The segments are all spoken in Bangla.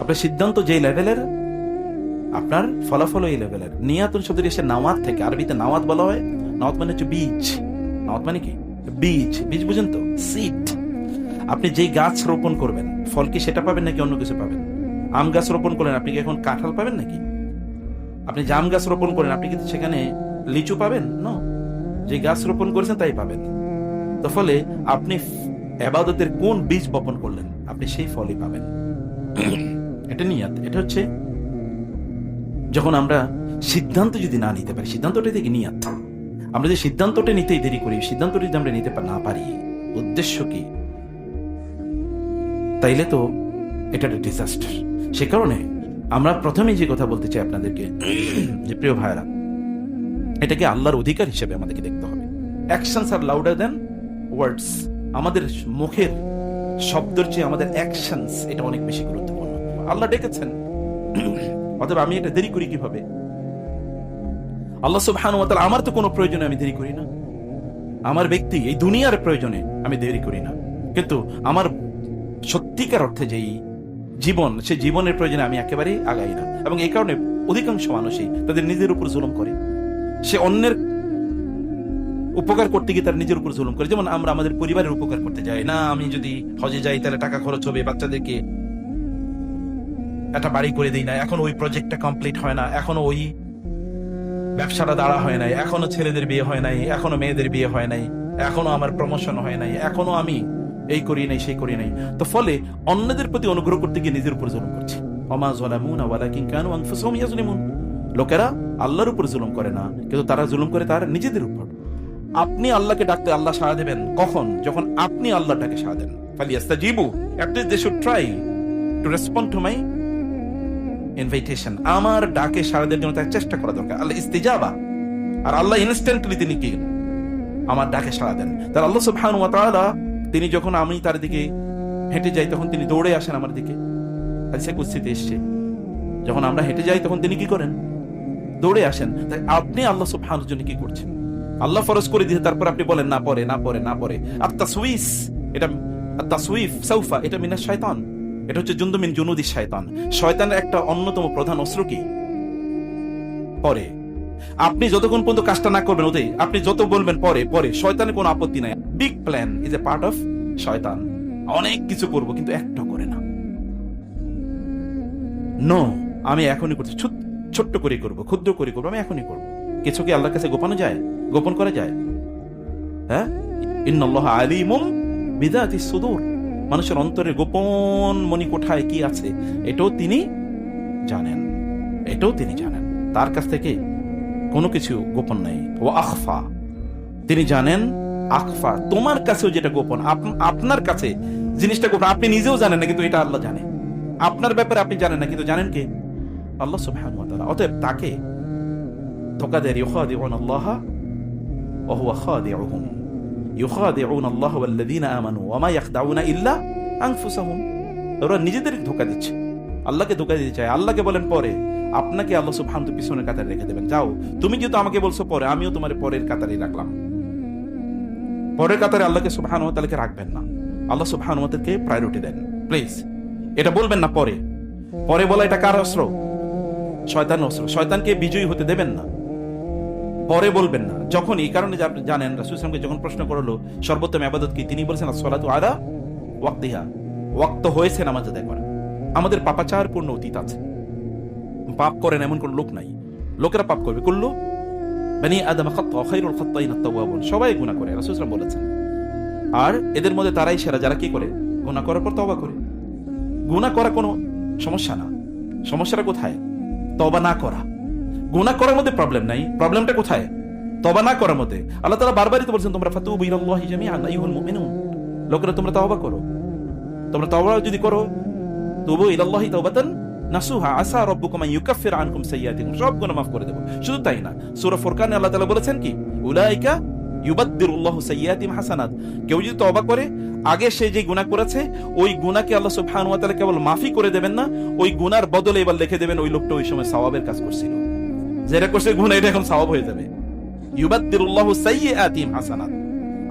আপনার সিদ্ধান্ত যে লেভেলের, আপনার ফলাফল এই লেভেলের। নিয়াতুন শব্দটি এসে নাওয়াত থেকে, আরবিতে নাওয়াত বলা হয়। নাওয়াত মানে হচ্ছে বীজ। নাওয়াত মানে কি? বীজ। বীজ বুঝেন তো? সিড। আপনি যেই গাছ রোপণ করবেন, ফল কি সেটা পাবেন নাকি অন্য কিছু পাবেন? আম গাছ রোপণ করেন, আপনি কি এখন কাঁঠাল পাবেন নাকি? আপনি জাম গাছ রোপণ করেন, আপনি কিন্তু সেখানে লিচু পাবেন না। যে গাছ রোপণ করেছেন তাই পাবেন। তো ফলে আপনি ইবাদতের কোন বীজ বপন করলেন, আপনি সেই ফলই পাবেন। এটা নিয়াত। এটা হচ্ছে যখন আমরা সিদ্ধান্ত যদি না নিতে পারি, সিদ্ধান্তটা থেকে নিয়াত। আমরা যে সিদ্ধান্তটা নিতেই দেরি করি, সিদ্ধান্তটা যদি আমরা নিতে না পারি, উদ্দেশ্য কি? তাইলে তো এটা একটা ডিজাস্টার। সে কারণে আমরা প্রথমেই যে কথা বলতে চাই আপনাদেরকে, যে প্রিয় ভাইরা, এটাকে আল্লাহর অধিকার হিসেবে আমাদেরকে দেখতে হবে। অ্যাকশনস আর লাউডার দেন ওয়ার্ডস। আমাদের মুখের শব্দের চেয়ে আমাদের অ্যাকশনস এটা অনেক বেশি গুরুত্বপূর্ণ। আল্লাহ ডেকেছেন, অতএব আমি এটা দেরি করি কিভাবে? আল্লাহ সুবহানাহু ওয়া তাআলা, আমার তো কোনো প্রয়োজনে আমি দেরি করি না। আমার ব্যক্তি এই দুনিয়ার প্রয়োজনে আমি দেরি করি না, কিন্তু আমার সত্যিকার অর্থে যেই জীবন, সেই জীবনের প্রয়োজনে আমি একেবারেই আগাই না। এবং এই কারণে অধিকাংশ মানুষই তাদের নিজের উপর জুলুম করে। সে অন্যের উপকার করতে গিয়ে তার নিজের উপর জুলুম করে। যেমন আমরা আমাদের পরিবারের উপকার করতে যাই না, আমি যদি হজে যাই তাহলে টাকা খরচ হবে, বাচ্চাদেরকে একটা বাড়ি করে দিই না, এখন ওই প্রজেক্টটা কমপ্লিট হয় না, এখনো ওই ব্যবসাটা দাঁড়া হয় নাই, এখনো ছেলেদের বিয়ে হয় নাই, এখনো মেয়েদের বিয়ে হয় নাই, এখনো আমার প্রমোশন হয় নাই, এখনো আমি এই করি নাই সেই করি নাই। তো ফলে অন্যদের প্রতি অনুগ্রহ করতে গিয়ে নিজের উপর জুলুম করছি। ওমা যালামুনা ওয়ালাকিন কানু আনফুসাহুম ইয়াজলিমুন। লোকেরা আল্লাহর উপর জুলুম করে না, কিন্তু তারা জুলুম করে তার নিজেদের উপর। আপনি আল্লাহকে ডাকতে আল্লাহ সাড়া দেবেন কখন? যখন আপনি আল্লাহটাকে সাড়া দেন। ফালিয়াস্তাজিবু, at least they should try to respond to my invitation. আমার ডাকে সাড়া দেওয়ার জন্য তার চেষ্টা করা দরকার। আল্লাহ ইস্তিজাবা, আর আল্লাহ ইনস্ট্যান্টলি তিনি কি আমার ডাকে সাড়া দেন। তার আল্লাহ সুবহানাহু ওয়া তাআলা, তিনি যখন আমি তার দিকে হেঁটে যাই তখন তিনি দৌড়ে আসেন আমার দিকে। হাদিসে কুদসিতে এসেছে, যখন আমরা হেঁটে যাই তখন তিনি কি করেন? দৌড়ে আসেন। তাই আপনি আল্লাহ সুবহানাহুর জন্য কি করছেন? আল্লাহ ফরজ করে দিয়েছে, তারপর আপনি বলেন না পরে না পরে না পরে। আত-তাসউইস, এটা আত-তাসউইফ সাউফা, এটা মিনাশ শায়তান। এটা হচ্ছে জুনদু মিন জুনুদিশ শায়তান। শয়তানের একটা অন্যতম প্রধান অস্ত্র কি? পরে। আপনি যতক্ষণ পর্যন্ত কাজটা না করবেন, ওতে আপনি যত বলবেন পরে পরে, শয়তানের কোনো আপত্তি নাই। Big plan is a part of শয়তান। অনেক কিছু করব কিন্তু একটা করে না। নো, আমি এখনই করছি, ছোট্ট করে করব, ক্ষুদ্র করে করবো, আমি এখনই করব। কিছু কি আল্লাহর কাছে গোপন যায়? গোপন করা যায়? হ্যাঁ, ইন্নাল্লাহা আলিমুম বিযাতিস সুদূর। মানুষের অন্তরে গোপন মনি কোঠায় কি আছে এটাও তিনি জানেন, এটাও তিনি জানেন। তার কাছ থেকে কোনো কিছু গোপন নাই। ও আখফা, তিনি জানেন আখফা, তোমার কাছেও যেটা গোপন, আপনার কাছে জিনিসটা গোপন, আপনি নিজেও জানেন না, কিন্তু এটা আল্লাহ জানে। আপনার ব্যাপারে আপনি জানেন না, কিন্তু জানেন কে? আল্লাহ সুবহানাহু ওয়া তাআলা। অতএব তাকে ধোঁকা দেয়। ইউখাদিউনা আল্লাহ ওয়া হুয়া খাদিউহুম, ইউখাদিউনা আল্লাহ ওয়াল্লাযীনা আমানু ওয়া মা ইয়াখদাউনা ইল্লা আনফুসাহুম। ওরা নিজেদেরকে ধোঁকা দিচ্ছে, আল্লাহকে ধোঁকা দিতে চায়। আল্লাহকে বলেন পরে, আপনাকে আল্লাহ সুবহানাহু পিছনের কাতারে রেখে দেবেন। যাও, তুমি যেহেতু আমাকে বলছো পরে, আমিও তোমার পরের কাতারে রাখলাম। পরের কাতারে আল্লাহকে সুবহানাহু ওয়া তাআলাকে রাখবেন না। আল্লাহ সুবহানাহু ওয়া তাআলাকে প্রায়োরিটি দেন প্লিজ। এটা বলবেন না পরে। পরে বলা এটা কার অস্ত্র? শয়তানের অস্ত্র। শয়তানকে বিজয়ী হতে দেবেন না, পরে বলবেন না। যখন এই কারণে আপনি জানেন, রাসূল সাল্লাল্লাহু আলাইহি ওয়াসাল্লামকে যখন প্রশ্ন করলো সর্বোত্তম ইবাদত কি, তিনি বলেছেন as-সালাতু আলা ওয়াক্তিহা। ওয়াক্ত হয়েছে নামাজ আদায় করা। আমাদের পাপাচারপূর্ণ অতীত আছে, পাপ করেন এমন কোন লোক নাই। লোকেরা পাপ করবে, কুল্লু বানি আদম খাত্তা খায়রুল খাত্তাইন আত-তাওয়াবুন। সবাই গুনাহ করে, রাসূল সাল্লাল্লাহু আলাইহি ওয়াসাল্লাম বলেছেন। আর এদের মধ্যে তারাই সেরা যারা কি করে? গুনাহ করার পর তওবা করে। গুনাহ করা কোনো সমস্যা না, সমস্যাটা কোথায়? তওবা না করা। গুনাহ করার মধ্যে প্রবলেম নাই, প্রবলেমটা কোথায়? তওবা না করার মধ্যে। আল্লাহ তাআলা বারবারই তো বলেছেন, তোমরা ফাতুবু ইলাল্লাহি জামিআন আইয়ুহাল মুমিনুন। লোকেরা তোমরা তওবা করো। তোমরা তওবা যদি করো, তুবু ইলাল্লাহি তাওবাতান নাসুহা আসা রাব্বুকুম আন ইউকাফিরা আনকুম সাইয়্যাতিকুম। সব গুনাহ মাফ করে দেব। শুধু তাই না, সূরা ফুরকানে আল্লাহ তাআলা বলেছেন কি, উলাইকা ইউবাদদিরুল্লাহু সাইয়্যাতিহিম হাসানাত। কেউ যদি তওবা করে, আগে সে যে গুনাহ করেছে ওই গুনাহকে আল্লাহ সুবহানাহু ওয়া তাআলা কেবল মাফই করে দেবেন না, ওই গুনার বদলে এবার লিখে দেবেন ওই লোকটা ওই সময় সওয়াবের কাজ করছিল। যেটা করছে গুনাহ, এটা এখন সওয়াব হয়ে যাবে। ইউবাদদিরুল্লাহু সাইয়্যাতিহিম হাসানাত।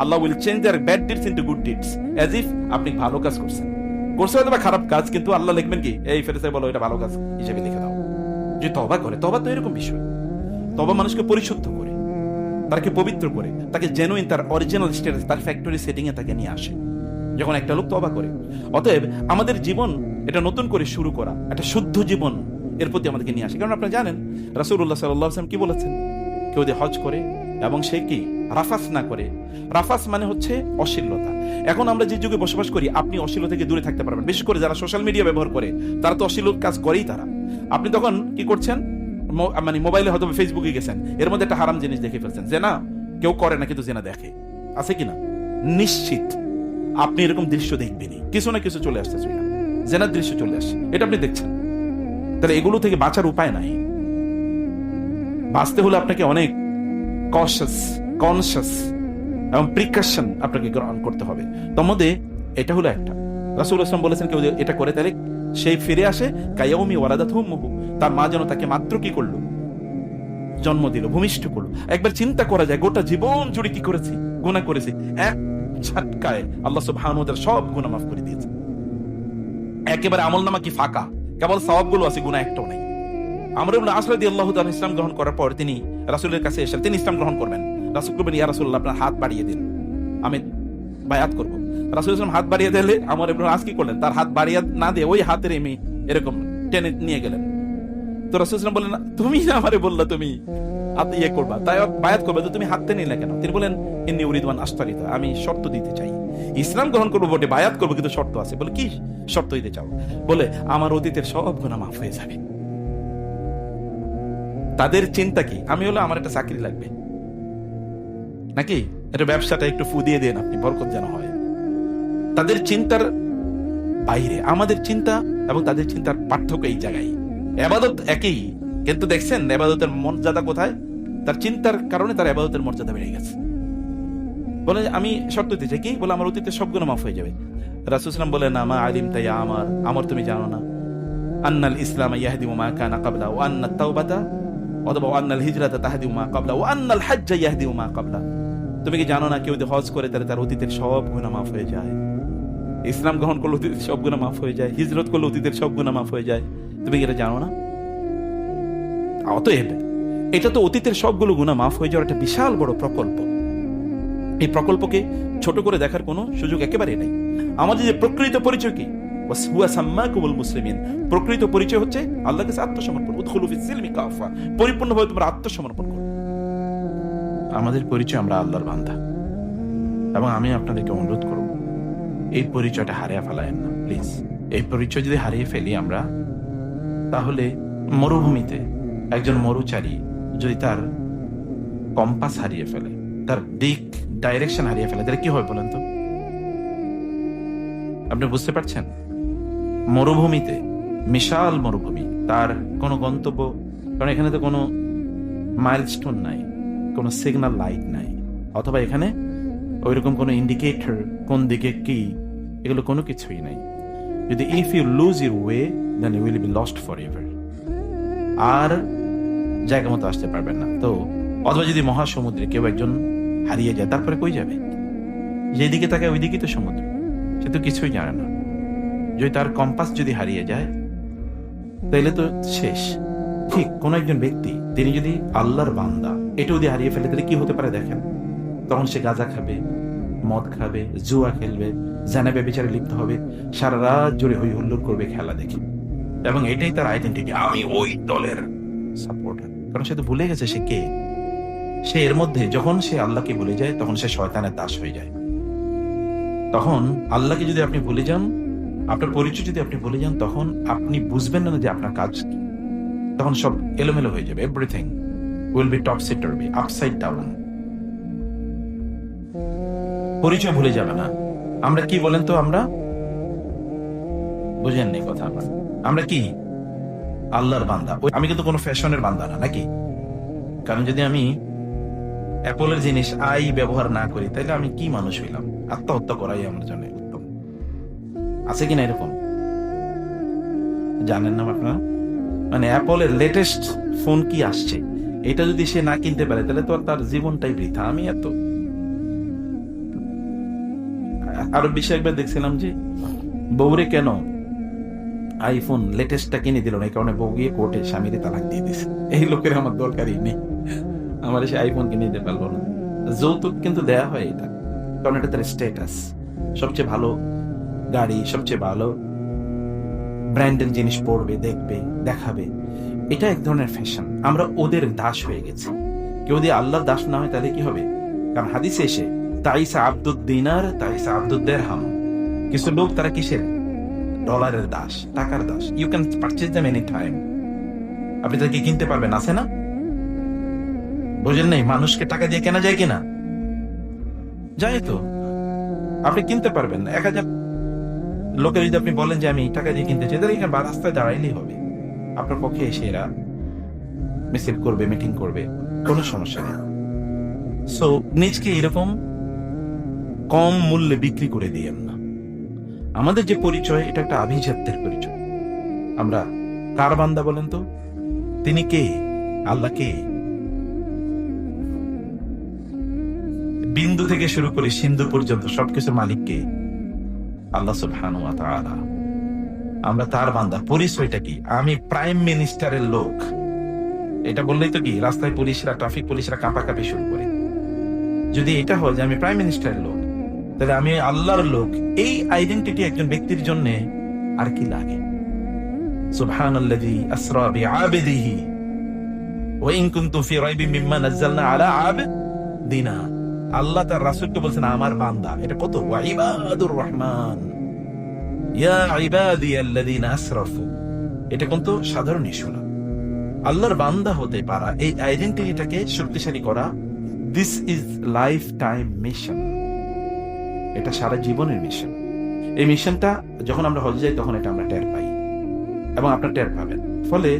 Allah will change their bad deeds into good deeds, as if আপনি ভালো কাজ করছেন। করছে হয়তো বা খারাপ কাজ, কিন্তু আল্লাহ লিখবেন কি, এই ফেরেশতা বলো এটা ভালো কাজ হিসেবে লিখে দাও। যে তওবা করে, তওবা তো এরকম বিষয়, তওবা মানুষকে পরিশুদ্ধ করে, তাকে পবিত্র করে, তাকে জেনুইন তার অরিজিনাল স্ট্যাটাস, তার ফ্যাক্টরি সেটিং এ তাকে নিয়ে আসে যখন একটা লোক তওবা করে। অতএব আমাদের জীবন এটা নতুন করে শুরু করা, একটা শুদ্ধ জীবন এর প্রতি আমাদেরকে নিয়ে আসে। কারণ আপনারা জানেন রাসূলুল্লাহ সাল্লাল্লাহু আলাইহি ওয়াসাল্লাম কি বলেছেন, কেউ যদি হজ করে এবং সে কি রাফাস না করে, রাফাস মানে হচ্ছে অশ্লীলতা। এখন আমরা যে যুগে বসবাস করি, আপনি অশ্লীলতা থেকে দূরে থাকতে পারবেন, বিশেষ করে যারা সোশ্যাল মিডিয়া ব্যবহার করে, তারা তো অশ্লীল কাজ করেই। তারা, আপনি তখন কি করছেন, মানে মোবাইলে হয়তো ফেসবুকে গেছেন, এর মধ্যে একটা হারাম জিনিস দেখে ফেলছেন, জেনা কেউ করে না কিন্তু জেনা দেখে, আছে কিনা, নিশ্চিত আপনি এরকম দৃশ্য দেখবেনই, কিছু না কিছু চলে আসছে, জেনার দৃশ্য চলে আসছে, এটা আপনি দেখছেন। তাহলে এগুলো থেকে বাঁচার উপায় নাই। বাঁচতে হলে আপনাকে অনেক কনশাস এবং প্রিকশন আপনাকে গ্রহণ করতে হবে। তার মধ্যে এটা হলো একটা। রাসূল সাল্লাল্লাহু আলাইহি ওয়াসাল্লাম বলেছেন, কেউ এটা করে তাহলে সেই ফিরে আসে কায়াউমি ওয়ালাদাতহু উম্মুহু, তার মা যেন তাকে মাত্র কি করলো, জন্ম দিল, ভূমিষ্ঠ করলো। একবার চিন্তা করা যায়, গোটা জীবন জুড়ে কি করেছি, গুনাহ করেছি, এক ঝটকায় আল্লাহ সুবহানাহু ওয়া তাআলা সব গুনাহ মাফ করে দিয়েছে। একেবারে আমলনামা কি ফাঁকা, কেবল সওয়াবগুলো আছে, গুনাহ একটাও নাই। আমর ইবনে আস রাদিয়াল্লাহু তাআলা ইসলাম গ্রহণ করার পর তিনি রাসূলের কাছে এসে তিনি ইসলাম গ্রহণ করবেন। রাসূল বললেন, ইয়া রাসূলুল্লাহ, আপনার হাত বাড়িয়ে দিন, আমি বায়াত করব। রাসূল সাল্লাল্লাহু আলাইহি ওয়াসাল্লাম হাত বাড়িয়ে দিলে আমর ইবনে আস কি করলেন, তার হাত বাড়িয়ে না দিয়ে ওই হাতের এমনি এরকম টেনে নিয়ে গেলেন। তো রাসূল সাল্লাল্লাহু আলাইহি ওয়াসাল্লাম বললেন, তুমি না আমারে বললা তুমি হাত ইয়ে করবা, তাই বায়াত করবে, তো তুমি হাত টেনে নিলে কেন? তিনি বলেন, ইন্নী উরিদু আন আশতারিতা, আমি শর্ত দিতে চাই, ইসলাম গ্রহণ করবো বটে, বায়াত করবো, কিন্তু শর্ত আছে। বলে, কি শর্ত দিতে চাও? বলে, আমার অতীতের সব গুনাহ মাফ হয়ে যাবে। তাদের চিন্তা কি, আমি হলো আমার একটা চাকরি লাগবে নাকি, এটা ব্যবসাটা একটু ফু দিয়ে দেন আপনি, বরকত যেন হয়। তাদের চিন্তার বাইরে আমাদের চিন্তা এবং তাদের চিন্তার পার্থক্য এই জায়গায়। ইবাদত একই, কিন্তু দেখছেন ইবাদতের মর্যাদা কোথায়, তার চিন্তার কারণে তার ইবাদতের মর্যাদা বেড়ে গেছে। বলে, আমি শর্ত দিতে চাই, কি বলে, আমার অতীতের সব গুনাহ মাফ হয়ে যাবে। রাসূল সাল্লাল্লাহু আলাইহি ওয়াসাল্লাম বলেন, আমা আলিম তাই আমার তুমি জানো না, আন্নাল ইসলাম ইয়াহদিমু মা কানা ক্বাবলা ওয়া আন্নাত তাওবাতা অথবা আন্নাল হিজরাতা তাহদিমু মা ক্বাবলা ওয়া আন্নাল হাজ্জা ইয়াহদিমু মা ক্বাবলা। তুমি কি জানো না, কেউ যদি হজ করে তাহলে তার অতীতের সব গুনাহ মাফ হয়ে যায়, ইসলাম গ্রহণ করলে অতীতের সব গুনাহ মাফ হয়ে যায়, হিজরত করলে অতীতের সব গুনাহ মাফ হয়ে যায়। তুমি কি এটা জানো না? অতএব এটা তো অতীতের সবগুলো গুনাহ মাফ হয়ে যাওয়ার একটা বিশাল বড় প্রকল্প। এই প্রকল্পকে ছোট করে দেখার কোনো সুযোগ একেবারে নেই। আমাদের যে প্রকৃত পরিচয় কি, ওয়া সাম্মাকুমুল মুসলিমিন, প্রকৃত পরিচয় হচ্ছে আল্লাহর কাছে আত্মসমর্পণ। উদখুলু ফিস সিলমি কাফা, পরিপূর্ণভাবে তোমরা আত্মসমর্পণ করো। আমাদের পরিচয়, আমরা আল্লাহর বান্দা। এবং আমি আপনাদেরকে অনুরোধ করব, এই পরিচয়টা হারিয়ে ফেলায়েন না প্লিজ। এই পরিচয় যদি হারিয়ে ফেলি আমরা, তাহলে মরুভূমিতে একজন মরুচারী যদি তার কম্পাস হারিয়ে ফেলে, তার দিক ডাইরেকশন হারিয়ে ফেলে, তাহলে কি হয় বলেন তো? আপনি বুঝতে পারছেন? মরুভূমিতে, বিশাল মরুভূমি, তার কোনো গন্তব্য, কারণ এখানে তো কোনো মাইলস্টোন নাই, কোনো সিগন্যাল লাইট নাই, অথবা এখানে ওইরকম কোনো ইন্ডিকেটর কোন দিকে কি, এগুলো কোনো কিছুই নাই। যদি if you lose your way then you will be lost forever, আর জায়গা মতো আসতে পারবেন না। তো অথবা যদি মহাসমুদ্রে কেউ একজন হারিয়ে যায়, তারপরে কই যাবে? যেদিকে তাকে ওইদিকেই তো সমুদ্র, সে তো কিছুই জানে না। যদি তার কম্পাস যদি হারিয়ে যায় তাহলে তো শেষ। ঠিক কোন একজন ব্যক্তি, তিনি যদি আল্লাহর বান্দা, এটা যদি হারিয়ে ফেলে, তাহলে কি হতে পারে দেখেন? তখন সে গাঁজা খাবে, মদ খাবে, জুয়া খেলবে, জানা ব্যভিচারে লিপ্ত হবে, সারা রাত জুড়ে হই হুল্লোড় করবে খেলা দেখে, এবং এটাই তার আইডেন্টিটি, আমি ওই দলের সাপোর্টার। কারণ সে তো ভুলে গেছে সে কে। সে এর মধ্যে যখন সে আল্লাহকে ভুলে যায়, তখন সে শয়তানের দাস হয়ে যায়। তখন আল্লাহকে যদি আপনি ভুলে যান, আপনার পরিচয় যদি আপনি ভুলে যান, তখন আপনি বুঝবেন না যে আপনার কাজ কি। তখন সব এলোমেলো হয়ে যাবে, everything will be topsy-turvy, upside down. পরিচয় ভুলে যাবে না। আমরা কি বলেন তো? আমরা বুঝেন নি কথা। আমরা কি আল্লাহর বান্দা। আমি কিন্তু কোনো ফ্যাশনের বান্দা না, নাকি? কারণ যদি আমি অ্যাপলের জিনিস ব্যবহার না করি, তাহলে আমি কি মানুষ হইলাম? আত্মহত্যা করাই আমার জন্য উত্তম। আছে কিনা এরকম? জানেন না আপনারা? মানে অ্যাপলের লেটেস্ট ফোন কি আসছে, এটা যদি সে না কিনতে পারে, তাহলে তো তার জীবনটাই বৃথা। আমি আরো বেশি একবার দেখছিলাম যে বউরে কেন আইফোন লেটেস্টটা কিনে দিল না, এই কারণে বউ গিয়ে কোর্টে স্বামীরে তালাক দিয়ে দিছে। এই লোকের আমার দরকারই নেই, আমার সে আইফোন কিনে দিতে পারবো না। যৌতুক কিন্তু দেয়া হয় এটা, কারণ এটা তার স্ট্যাটাস। সবচেয়ে ভালো গাড়ি, সবচেয়ে ভালো ব্র্যান্ডের জিনিস পরবে, দেখবে, দেখাবে, এটা এক ধরনের ফ্যাশন। আমরা ওদের দাস হয়ে গেছি। কেউ যদি আল্লাহর দাস না হয় তাহলে কি হবে? কারণ হাদিসে এসে তাইসা আব্দুদ দিনার তাইসা আব্দুদ দিরহাম, কিছু লোক তারা কিসের? ডলারের দাস, টাকার দাস। You can purchase them any time, আপনি তাকে কিনতে পারবেন, আছে না? বুঝেন নাই? মানুষকে টাকা দিয়ে কেনা যায় কিনা? যায় তো, আপনি কিনতে পারবেন। 1000 লোকের যদি আপনি বলেন যে আমি টাকা দিয়ে কিনতে চাই, তাহলে এখানে রাস্তায় দাঁড়াইলেই হবে, আপনার পক্ষে এসে এরা মিছিল করবে, মিটিং করবে, কোনো সমস্যা নেই। সো নিজকে এরকম কম মূল্যে বিক্রি করে দিয়েন না। আমাদের যে পরিচয়, এটা একটা আভিজাত্যের পরিচয়। আমরা কার বান্দা বলেন তো? তিনি কে? আল্লাহ কে? বিন্দু থেকে শুরু করে সিন্ধু পর্যন্ত সবকিছু মালিক কে? আল্লাহ সুবহানাহু ওয়া তাআলা। আমরা তার বান্দা। পরিচয়টা কি? আমি প্রাইম মিনিস্টারের লোক, এটা বললেই তো কি রাস্তায় পুলিশরা, ট্রাফিক পুলিশরা কাঁপাকাঁপি শুরু করে। যদি এটা হয় যে আমি প্রাইম মিনিস্টারের লোক, তাহলে আমি আল্লাহর লোক। এই আইডেন্টিটি একজন ব্যক্তির জন্য আর কি লাগে? সুবহানাল্লাযী আসরা বিআবদিহি ওয়া ইন কুনতুম ফি রাইবিন মিম্মা নাযালনা আলা আবদিনা। আল্লাহ তার রাসূলকে বলছেন আমার বান্দা। এটা কত? ওয়া ইবাদুর রহমান ইয়া ইবাদিয়াল্লাযীনা আসরাফু। এটা কিন্তু সাধারণ ইস্যু না। আল্লাহর বান্দা হতে পারা, এই আইডেন্টিটিটাকে শক্তিশালী করা, this is life time mission. এটা সারা জীবনের মিশন। এই মিশনটা যখন আমরা হজে যাই তখন এটা আমরা টের পাই, এবং আপনার টের পাবেন। ফলে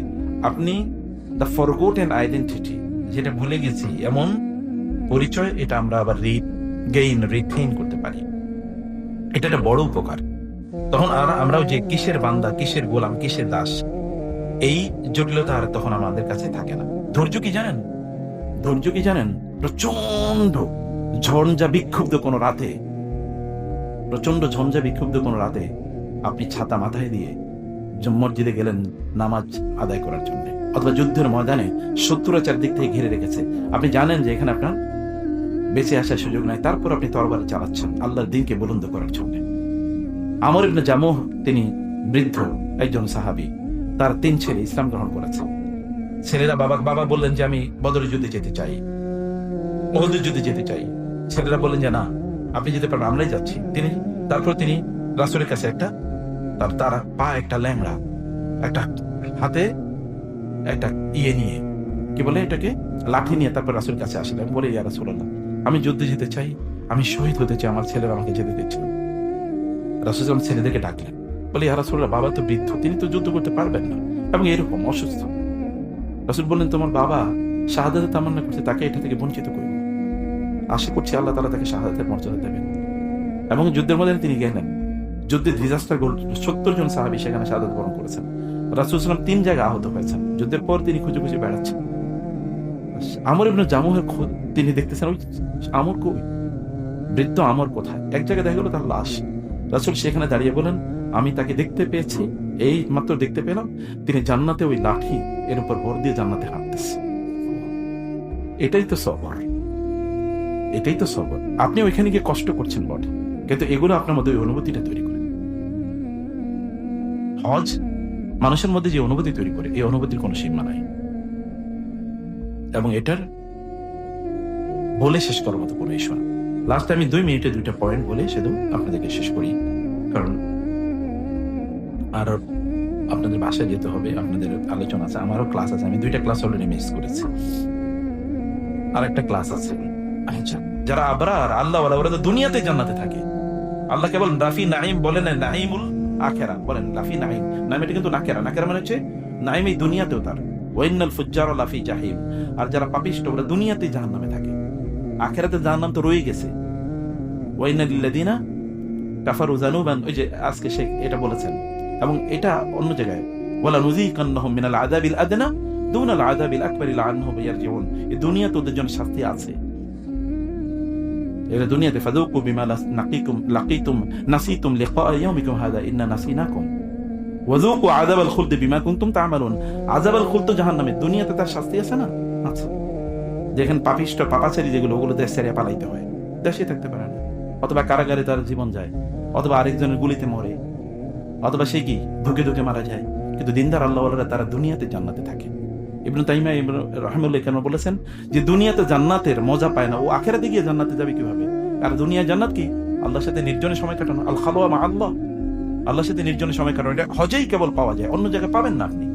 আপনি দ্য ফরগটেন আইডেন্টিটি, যেটা ভুলে গেছি এমন পরিচয়, এটা আমরা আবার রিটেইন করতে পারি। এটা একটা বড় উপকার। তখন আর আমরাও যে কিসের বান্দা, কিসের গোলাম, কিসের দাস, এই জটিলতা আর তখন আমাদের কাছে থাকে না। ধৈর্য কি জানেন? ধৈর্য কি জানেন? প্রচন্ড ঝঞ্ঝা বিক্ষুব্ধ কোনো রাতে, প্রচন্ড ঝঞ্ঝা বিক্ষুব্ধ কোনো রাতে আপনি ছাতা মাথায় দিয়ে মসজিদে গেলেন নামাজ আদায় করার জন্য, অথবা যুদ্ধের ময়দানে শত্রুরা চারদিক থেকে ঘিরে রেখেছে, আপনি জানেন যে এখানে আপনার বেঁচে আসার সুযোগ নাই, তারপর আপনি তরবারি চালাচ্ছেন আল্লাহর দ্বীনকে বুলন্দ করার জন্য। আমর ইবনে জামুহ, তিনি বৃদ্ধ একজন সাহাবী, তার 3 ছেলে ইসলাম গ্রহণ করেছে। ছেলেরা বাবা বললেন যে আমি বদরের যুদ্ধে যেতে চাই, উহুদের যুদ্ধে যেতে চাই। ছেলেরা বললেন যে না, আপনি যেতে পারবেন, আমরাই যাচ্ছি। তারপর তিনি রাসূলের কাছে তার পা একটা ল্যাংড়া, একটা হাতে একটা নিয়ে, কি বলে এটাকে, লাঠি নিয়ে তারপর রাসূলের কাছে আসলেন। বলে ইয়া রাসূলুল্লাহ, আমি যুদ্ধে যেতে চাই, আমি শহীদ হতে চাই, আমার ছেলেরা আমাকে যেতে দিচ্ছে না। রাসূল ছেলেদেরকে ডাকলেন, বলে ইয়া রাসূলুল্লাহ, বাবা তো বৃদ্ধ, তিনি তো যুদ্ধ করতে পারবেন না, এবং এরকম অসুস্থ। রাসূল বললেন, তোমার বাবা শাহাদাতের তামান্না করছে, তাকে এটা থেকে বঞ্চিত করি না। আশা করছি আল্লাহ তাআলা তাকে শাহাদাতের মর্যাদা দেবেন। এবং যুদ্ধের মধ্যে তিনি গেলেন, যুদ্ধে ডিজাস্টার 70 জন সাহাবী সেখানে শাহাদাত বরণ করেছেন। রাসূল 3 জায়গায় আহত হয়েছেন। যুদ্ধের পর তিনি খুঁজে খুঁজে বেড়াচ্ছেন। আমর ইবনে জামুহের তিনি দেখতেছেন, ওই আমর কই, বৃদ্ধ আমর কোথায়? এক জায়গায় দেখা গেল তার লাশ। রাসূল সেখানে দাঁড়িয়ে বলেন, আমি তাকে দেখতে পেয়েছি, এই মাত্র দেখতে পেলাম, তিনি জান্নাতে ওই লাঠি এর উপর ভর দিয়ে জান্নাতে হাঁটতেছে। এটাই তো সবর, এটাই তো সবর। আপনি ওইখানে গিয়ে কষ্ট করছেন বটে, কিন্তু এগুলো আপনার মধ্যে ওই অনুভূতিটা তৈরি করে। হজ মানুষের মধ্যে যে অনুভূতি তৈরি করে, এই অনুভূতির কোনো সীমা নাই, এবং এটার বলে শেষ করার মতো কোনো ইস্যু না। লাস্ট আমি 2 মিনিটে 2টা পয়েন্ট বলে শুধু আপনাদেরকে শেষ করি, কারণ আর আপনাদের বাসায় যেতে হবে, আপনাদের আলোচনা আছে, আমারও ক্লাস আছে। আমি 2টা ক্লাস অলরেডি মিস করেছি, আর একটা ক্লাস আছে। আচ্ছা, যারা আবরার আল্লাহ ওয়ালা, ওরা তো দুনিয়াতে জান্নাতে থাকে। আল্লাহ কেবল রাফি নাইম বলেন না, নাইমুল আখিরা বলেন, লাফি নাইম। নাইম এটা কিন্তু নাকেরা, নাকেরা মানে হচ্ছে নাইম এই দুনিয়াতেও তার। ওয়াইনাল ফুজ্জার লাফি জাহিম। আর যারা পাপিষ্ট ওরা দুনিয়াতে জাহান্নামে থাকে, আখিরাতে জাহান্নাম তো রয়ে গেছে। ওয়াইনাল লিল্লাযিনা কাফারু যানুবান, ওই যে আজকে শেখ এটা বলেছেন, এবং এটা অন্য জায়গায় ওয়ালা নুযিকান্নাহুম মিনাল আযাবিল আদনা দুনাল আযাবিল আকবারি লাআন্নাহুম ইয়ারজিউন। এই দুনিয়াতে ওদের জন্য শাস্তি আছে, এটা দুনিয়াতে ফাযুকু বিমা লাকিতুম নাসিতুম লিকা ইয়াউমিকুম হাযা ইন্না নাসিনাকুম ওয়াযুকু আযাবাল খুলদ বিমা কুনতুম তা'মালুন। আযাবাল খুলদ জাহান্নামে, দুনিয়াতে তার শাস্তি আছে না? আচ্ছা, যেখানে পাপিষ্ট পাপাচারী যেগুলো, ওগুলো দেশ ছেড়ে পালাইতে হয়, দেশে থাকতে পারে না, অথবা কারাগারে তার জীবন যায়, অথবা আরেকজনের গুলিতে মরে, অথবা সে কি ধুকে ধুকে মারা যায়। কিন্তু দিনদার আল্লাহওয়ালারা তারা দুনিয়াতে জান্নাতে থাকে। ইবনে তাইমিয়া রাহিমাহুল্লাহ কেন বলেছেন যে দুনিয়াতে জান্নাতের মজা পায় না, ও আখিরাতে গিয়ে জান্নাতে যাবে কিভাবে? আর দুনিয়ার জান্নাত কি? আল্লাহর সাথে নির্জনে সময় কাটানো, আল খালওয়া মা আল্লাহ, আল্লাহর সাথে নির্জনে সময় কাটানো। এটা হজেই কেবল পাওয়া যায়, অন্য জায়গায় পাবেন না আপনি।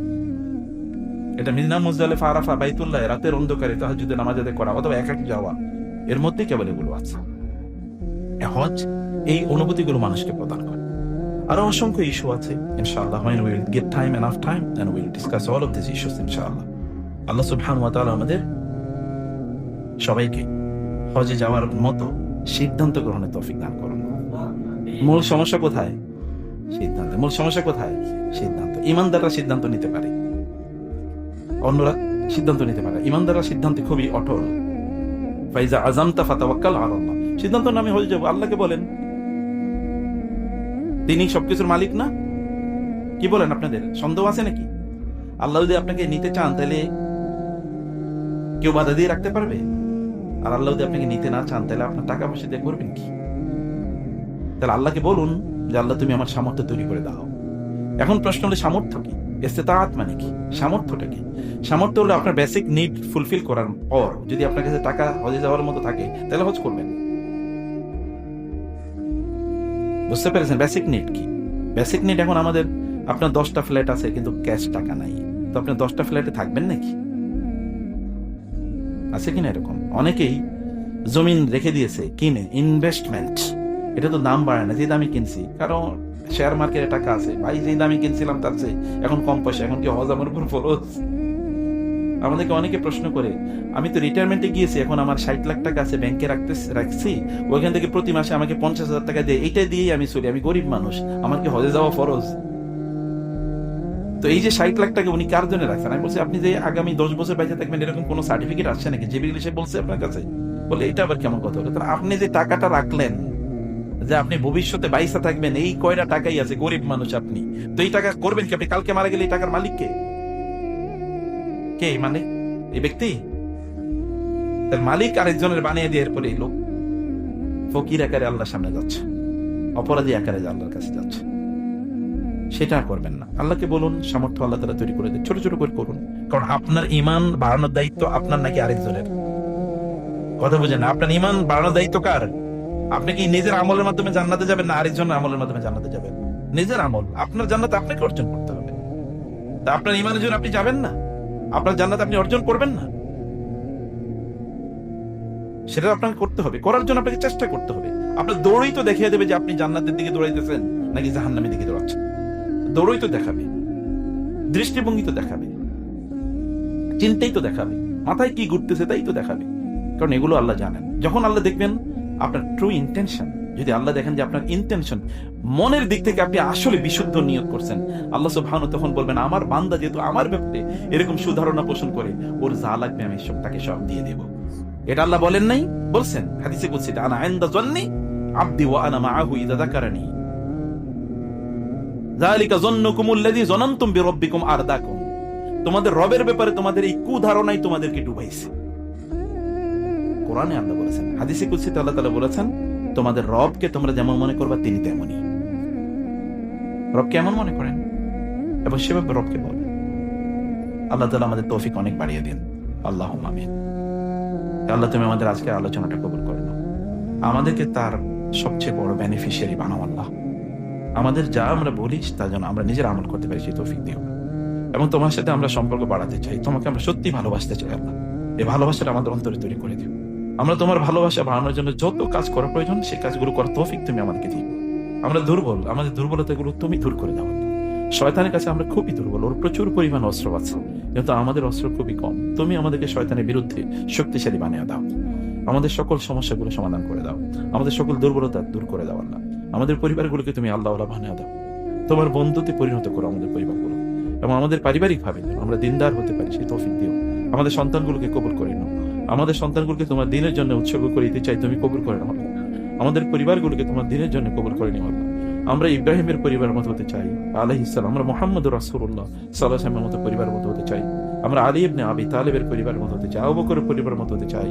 এটা মিনা মুজদালিফা, আরাফা, বাইতুল্লাহ রাতের অন্ধকারে তাহাজ্জুদের নামাজ আদায় করা, অথবা একাকী যাওয়া, এর মধ্যে কেবল এগুলো আছে। হজ এই অনুভূতিগুলো মানুষকে প্রদান করে। আরো অসংখ্য ইস্যু আছে ইনশাআল্লাহ, when we will get time, enough time, then we will discuss all of these issues ইনশাআল্লাহ। আল্লাহ সুবহানাহু ওয়া তাআলা আমাদের সবাইকে হজে যাওয়ার মতো সিদ্ধান্ত গ্রহণের তৌফিক দান করুন। মূল সমস্যা কোথায়? সিদ্ধান্ত। মূল সমস্যা কোথায়? সিদ্ধান্ত। ঈমানদাররা সিদ্ধান্ত নিতে পারে, অন্যরা সিদ্ধান্ত নিতে পারে। ঈমানদাররা সিদ্ধান্তে খুবই অটল। ফাইজা আযামতা ফাতাওয়াক্কাল আলাল্লাহ। সিদ্ধান্ত নামে হয়ে যাব, আল্লাহকে বলেন, তিনি সবকিছুর মালিক না? কি বলেন? আপনাদের সন্দেহ আছে নাকি? আল্লাহ যদি আপনাকে নিতে চান তাহলে কেউ বাধা দিয়ে রাখতে পারবে? আর আল্লাহ যদি আপনাকে নিতে না চান তাহলে আপনার টাকা পয়সা দিয়ে করবেন কি? তাহলে আল্লাহকে বলুন যে আল্লাহ তুমি আমার সামর্থ্য তৈরি করে দাও। এখন প্রশ্ন হলো সামর্থ্য কি? ইস্তেতাআত মানে কি? সামর্থ্যটা কি? সামর্থ্য হলো আপনার বেসিক নিড ফুলফিল করার পর যদি আপনার কাছে টাকা হজে যাওয়ার মতো থাকে তাহলে হজ করবেন। বুঝতে পেরেছেন বেসিক নিড কি? বেসিক নিড এখন আমাদের, আপনার 10টা ফ্ল্যাট আছে কিন্তু ক্যাশ টাকা নাই, তো আপনি 10টা ফ্ল্যাটে থাকবেন নাকি? আছে কিনা এরকম? অনেকেই জমিন রেখে দিয়েছে কিনে, ইনভেস্টমেন্ট। এটা তো দাম বাড়ে না, যে দামে কিনছি, কারণ শেয়ার মার্কেটে টাকা আছে, ভাই যে দামে কিনছিলাম তার চেয়ে এখন কম পয়সা, এখন কি হজ আমার উপর ফরজ? আমাদেরকে অনেকে প্রশ্ন করে, আমি তো রিটায়ারমেন্টে গিয়েছি, এখন আমার 60 লাখ টাকা আছে ব্যাংকে রাখছি, ওইখান থেকে প্রতি মাসে আমাকে 50,000 টাকা দিয়ে, এইটা দিয়েই আমি চলি, আমি গরিব মানুষ, আমার কি হজে যাওয়া ফরজ? তো এই যে 60 লাখ টাকা উনি কার জন্য রাখছেন? আমি বলছি আপনি যে আগামী 10 বছর বাইরে থাকবেন এরকম কোন সার্টিফিকেট আসছে নাকি? যে বিল সে বলছে আপনার কাছে, বলে এটা আবার কেমন কথা হলো? আপনি যে টাকাটা রাখলেন যে আপনি ভবিষ্যতে বাইসা থাকবেন, এই কয়টা টাকাই আছে, গরিব মানুষ আপনি, তো এই টাকা করবেন কি? আপনি কালকে মারা গেলে এই টাকার মালিক কে? কে মানে? এই ব্যক্তি? তার মালিক আরেকজনের বানিয়ে দিয়ে এরপরে এই লোক ফকির আকারে আল্লাহর সামনে যাচ্ছে, অপরাধী আকারে আল্লাহর কাছে যাচ্ছে। সেটা করবেন না। আল্লাহকে বলুন সামর্থ্য আল্লাহ তাআলা তৈরি করে দেয়, ছোট ছোট করে করুন। কারণ আপনার ঈমান বাড়ানোর দায়িত্ব আপনার নাকি আরেকজনের? কথা বুঝেন? আপনার ঈমান বাড়ানোর দায়িত্ব কার? আপনি কি নিজের আমলের মাধ্যমে জান্নাতে যাবেন না আরেকজনের আমলের মাধ্যমে জান্নাতে যাবেন? নিজের আমল, আপনার জান্নাত আপনাকে অর্জন করতে হবে। তা আপনার ঈমানের জন্য আপনি যাবেন না, আপনার জান্নাত আপনি অর্জন করবেন না, সেটা আপনাকে করতে হবে। করার জন্য আপনাকে চেষ্টা করতে হবে। আপনার দৌড়ই তো দেখিয়ে দেবে যে আপনি জান্নাতের দিকে দৌড়াইতেছেন নাকি জাহান্নামের দিকে দৌড়াচ্ছেন। দৌড়ই তো দেখাবে, দৃষ্টিভঙ্গি তো দেখাবে, চিন্তাই তো দেখাবে, মাথায় কি ঘুরতেছে তাই তো দেখাবে। কারণ এগুলো আল্লাহ জানেন। যখন আল্লাহ দেখবেন আপনার ট্রু ইন্টেনশন, যদি আল্লাহ দেখেন যে আপনার ইন্টেনশন মনের দিক থেকে আপনি আসলে বিশুদ্ধ নিয়ত করছেন, আল্লাহ সুবহানাহু তখন বলবেন আমার বান্দা যেহেতু আমার ব্যাপারে এরকম সুধারণা পোষণ করে, ওর যা লাগবে আমি তাকে সব দিয়ে দেব। এটা আল্লাহ বলেন নাই? বলছেন হাদিসে কুদসি, আনা ইনদা যান্নি আবদি ওয়া আনা মাআহু ইযা যাকারানি, যালিকা যান্নুকুমুল্লাযী যানানতুম বিরাব্বিকুম আরদাকুম। তোমাদের রবের ব্যাপারে তোমাদের এই কুধারণাই তোমাদেরকে ডুবাইছে। কোরআনে আল্লাহ বলেছেন, হাদিসে কুদসিতে আল্লাহ তাআলা বলেছেন, তোমাদের রবকে তোমরা যেমন মনে করবা তিনি তেমনই। রবকে এমন মনে করেন এবং সেভাবে রবকে বলেন। আল্লাহ তাআলা আমাদের তৌফিক অনেক বাড়িয়ে দিন, আল্লাহুম্মা আমিন। আল্লাহ তুমি আমাদের আজকের আলোচনাটা কবুল করে নাও, আমাদেরকে তার সবচেয়ে বড় বেনিফিশিয়ারি বানাও আল্লাহ। আমাদের যা আমরা বলি তা যেন আমরা নিজের আমল করতে পারি সেই তৌফিক দিও। এবং তোমার সাথে আমরা সম্পর্ক বাড়াতে চাই, তোমাকে আমরা সত্যি ভালোবাসতে চাই আল্লাহ। এই ভালোবাসাটা আমাদের অন্তরে তৈরি করে দিও। আমরা তোমার ভালোবাসা বাড়ানোর জন্য যত কাজ করা প্রয়োজন সেই কাজগুলো করার তৌফিক তুমি আমাদেরকে দিও। আমরা দুর্বল, আমাদের দুর্বলতাগুলো তুমি দূর করে দাও। শয়তানের কাছে আমরা খুবই দুর্বল, ওর প্রচুর পরিমাণ অস্ত্র আছে, কিন্তু আমাদের অস্ত্র খুবই কম। তুমি আমাদেরকে শয়তানের বিরুদ্ধে শক্তিশালী বানিয়ে দাও। আমাদের সকল সমস্যাগুলো সমাধান করে দাও, আমাদের সকল দুর্বলতা দূর করে দাও আল্লাহ। আমাদের পরিবারগুলোকে তুমি আল্লাহওয়ালা বানিয়ে দাও, তোমার বন্ধুতে পরিণত করো আমাদের পরিবারগুলো, এবং আমাদের পারিবারিক ভাবে আমরা দিনদার হতে পারি সেই তৌফিক দিও। আমাদের সন্তানগুলোকে কবুল করে নাও, আমাদের সন্তানগুলোকে তোমার দিনের জন্য উৎসর্গ করে দিতে চাই, তুমি কবুল করে নাও আল্লাহ। আমাদের পরিবারগুলোকে তোমার দিনের জন্য কবুল করে নিও আল্লাহ। আমরা ইব্রাহিমের পরিবারের মতো হতে চাই আলাইহিস সালাম, আমরা মুহাম্মদ রাসূলুল্লাহ সাল্লাল্লাহু আলাইহি ওয়াসাল্লামের মতো পরিবারের মতো হতে চাই, আমরা আলী ইবনে আবি তালেবের পরিবারের মতো হতে চাই, আবু বকরের পরিবারের মতো হতে চাই,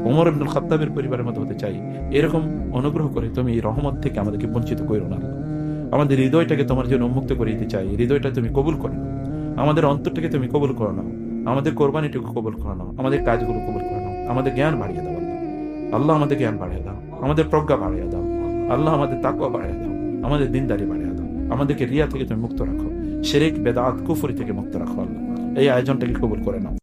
ওমর ইবনুল খাত্তাবের পরিবারের মতো হতে চাই। এরকম অনুগ্রহ করে তুমি এই রহমত থেকে আমাদেরকে বঞ্চিত করো না আল্লাহ। আমাদের হৃদয়টাকে তোমার জন্য উন্মুক্ত করে দিতে চাই, হৃদয়টা তুমি কবুল করে নাও, আমাদের অন্তরটাকে তুমি কবুল করে নাও, আমাদের কোরবানিটুকু কবুল করে নাও, আমাদের কাজগুলো কবুল করে নাও, আমাদের জ্ঞান বাড়িয়ে দাও আল্লাহ। আল্লাহ আমাদের জ্ঞান বাড়িয়ে দাও, আমাদের প্রজ্ঞা বাড়িয়ে দাও আল্লাহ, আমাদের তাকওয়া বাড়িয়ে দাও, আমাদের দিনদারি বাড়িয়ে দাও, আমাদেরকে রিয়া থেকে তুমি মুক্ত রাখো, শিরক বেদাত কুফরি থেকে মুক্ত রাখো আল্লাহ। এই আয়োজনটাকে কবুল করে নাও।